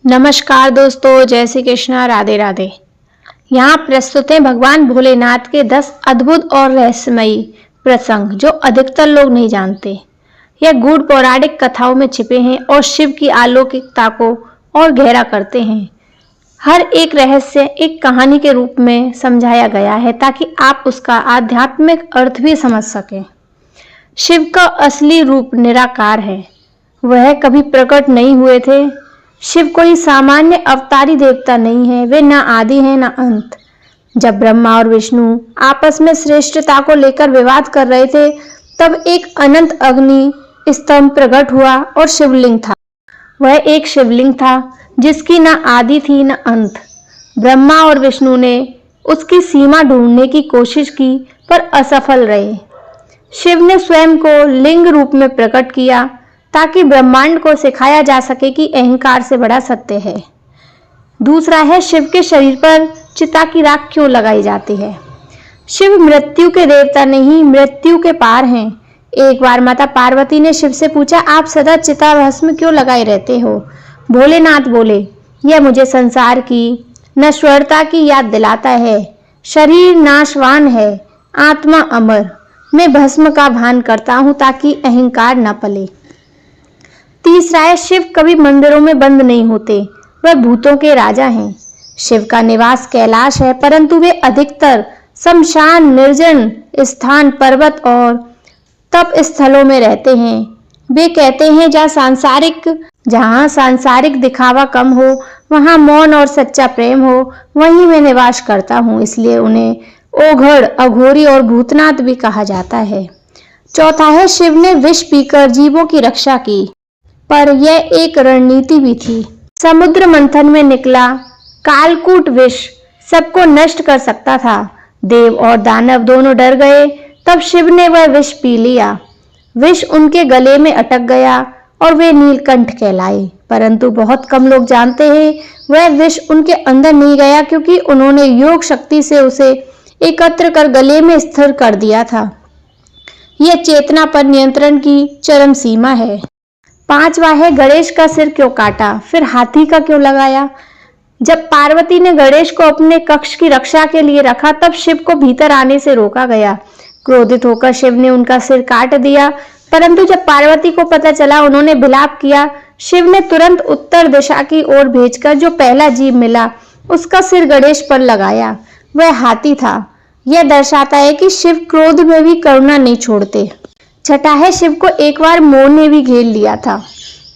नमस्कार दोस्तों, जय श्री कृष्णा, राधे राधे। यहाँ प्रस्तुत है भगवान भोलेनाथ के 10 अद्भुत और रहस्यमयी प्रसंग जो अधिकतर लोग नहीं जानते। यह गूढ़ पौराणिक कथाओं में छिपे हैं और शिव की अलौकिकता को और गहरा करते हैं। हर एक रहस्य एक कहानी के रूप में समझाया गया है ताकि आप उसका आध्यात्मिक अर्थ भी समझ सकें। शिव का असली रूप निराकार है। वह कभी प्रकट नहीं हुए थे। शिव कोई सामान्य अवतारी देवता नहीं है। वे ना आदि हैं ना अंत। जब ब्रह्मा और विष्णु आपस में श्रेष्ठता को लेकर विवाद कर रहे थे, तब एक अनंत अग्नि स्तंभ प्रकट हुआ और शिवलिंग था। वह एक शिवलिंग था जिसकी ना आदि थी ना अंत। ब्रह्मा और विष्णु ने उसकी सीमा ढूंढने की कोशिश की पर असफल रहे। शिव ने स्वयं को लिंग रूप में प्रकट किया ताकि ब्रह्मांड को सिखाया जा सके कि अहंकार से बड़ा सत्य है। दूसरा है, शिव के शरीर पर चिता की राख क्यों लगाई जाती है। शिव मृत्यु के देवता नहीं, मृत्यु के पार हैं। एक बार माता पार्वती ने शिव से पूछा, आप सदा चिता भस्म क्यों लगाए रहते हो। भोलेनाथ बोले, यह मुझे संसार की नश्वरता की याद दिलाता है। शरीर नाशवान है, आत्मा अमर। मैं भस्म का भान करता हूँ ताकि अहंकार न पले। तीसरा है, शिव कभी मंदिरों में बंद नहीं होते। वह भूतों के राजा हैं। शिव का निवास कैलाश है, परंतु वे अधिकतर शमशान, निर्जन स्थान, पर्वत और तप स्थलों में रहते हैं। वे कहते हैं जहाँ सांसारिक दिखावा कम हो, वहाँ मौन और सच्चा प्रेम हो, वहीं मैं निवास करता हूँ। इसलिए उन्हें ओघड़, अघोरी और भूतनाथ भी कहा जाता है। चौथा है, शिव ने विष पीकर जीवों की रक्षा की, पर यह एक रणनीति भी थी। समुद्र मंथन में निकला कालकूट विष सबको नष्ट कर सकता था। देव और दानव दोनों डर गए। तब शिव ने वह विष पी लिया। विष उनके गले में अटक गया और वे नीलकंठ कहलाए। परंतु बहुत कम लोग जानते हैं वह विष उनके अंदर नहीं गया, क्योंकि उन्होंने योग शक्ति से उसे एकत्र कर गले में स्थिर कर दिया था। यह चेतना पर नियंत्रण की चरम सीमा है। पांचवा है, गणेश का सिर क्यों काटा, फिर हाथी का क्यों लगाया। जब पार्वती ने गणेश को अपने कक्ष की रक्षा के लिए रखा, तब शिव को भीतर आने से रोका गया। क्रोधित होकर शिव ने उनका सिर काट दिया, परंतु जब पार्वती को पता चला, उन्होंने विलाप किया। शिव ने तुरंत उत्तर दिशा की ओर भेजकर जो पहला जीव मिला उसका सिर गणेश पर लगाया। वह हाथी था। यह दर्शाता है कि शिव क्रोध में भी करुणा नहीं छोड़ते। छठा है, शिव को एक बार मोह ने भी घेर लिया था।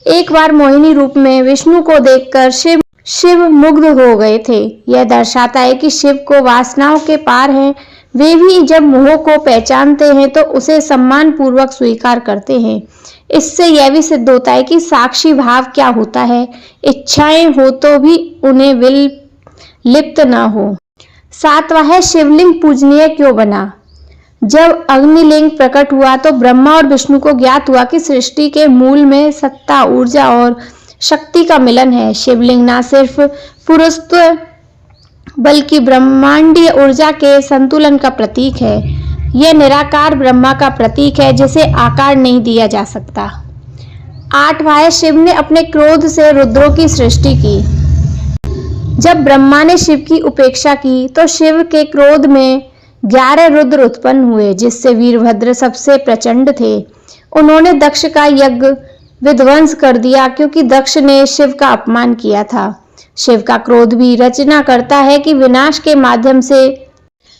एक बार मोहिनी रूप में विष्णु को देखकर शिव मुग्ध हो गए थे। यह दर्शाता है कि शिव को वासनाओं के पार हैं। वे भी जब मोह को पहचानते हैं तो उसे सम्मान पूर्वक स्वीकार करते हैं। इससे यह भी सिद्ध होता है कि साक्षी भाव क्या होता है। इच्छाएं हो तो भी उन्हें लिप्त न हो। सातवां है, शिवलिंग पूजनीय क्यों बना। जब अग्निलिंग प्रकट हुआ तो ब्रह्मा और विष्णु को ज्ञात हुआ कि सृष्टि के मूल में सत्ता, ऊर्जा और शक्ति का मिलन है। शिवलिंग न सिर्फ पुरुषत्व बल्कि ब्रह्मांडीय ऊर्जा के संतुलन का प्रतीक है। यह निराकार ब्रह्मा का प्रतीक है जिसे आकार नहीं दिया जा सकता। आठवां है, शिव ने अपने क्रोध से रुद्रों की सृष्टि की। जब ब्रह्मा ने शिव की उपेक्षा की तो शिव के क्रोध में 11 रुद्र उत्पन्न हुए, जिससे वीरभद्र सबसे प्रचंड थे। उन्होंने दक्ष का यज्ञ विध्वंस कर दिया, क्योंकि दक्ष ने शिव का अपमान किया था। शिव का क्रोध भी रचना करता है कि विनाश के माध्यम से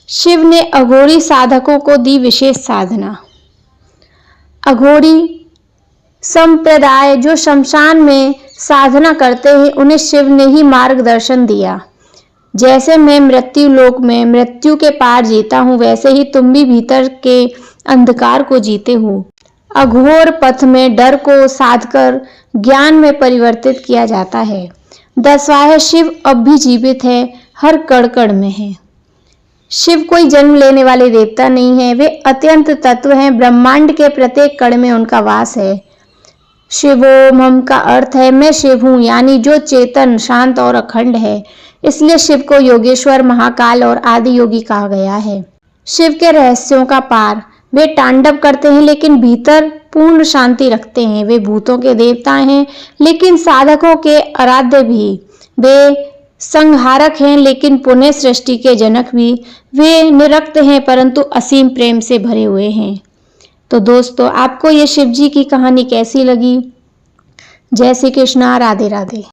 शिव ने अघोरी साधकों को दी विशेष साधना। अघोरी संप्रदाय जो शमशान में साधना करते हैं, उन्हें शिव ने ही मार्गदर्शन दिया। जैसे मैं मृत्यु लोक में मृत्यु के पार जीता हूँ, वैसे ही तुम भी भीतर के अंधकार को जीते हो। अघोर पथ में डर को साधकर ज्ञान में परिवर्तित किया जाता है। 10वां है, शिव अब भी जीवित है, हर कण कण में है। शिव कोई जन्म लेने वाले देवता नहीं है। वे अत्यंत तत्व हैं। ब्रह्मांड के प्रत्येक कण में उनका वास है। शिवोम का अर्थ है मैं शिव हूँ, यानी जो चेतन, शांत और अखंड है। इसलिए शिव को योगेश्वर, महाकाल और आदि योगी कहा गया है। शिव के रहस्यों का पार। वे तांडव करते हैं लेकिन भीतर पूर्ण शांति रखते हैं। वे भूतों के देवता हैं लेकिन साधकों के आराध्य भी। वे संहारक हैं लेकिन पुनः सृष्टि के जनक भी। वे निरक्त हैं परंतु असीम प्रेम से भरे हुए हैं। तो दोस्तों, आपको ये शिव जी की कहानी कैसी लगी? जय श्री कृष्णा, राधे राधे।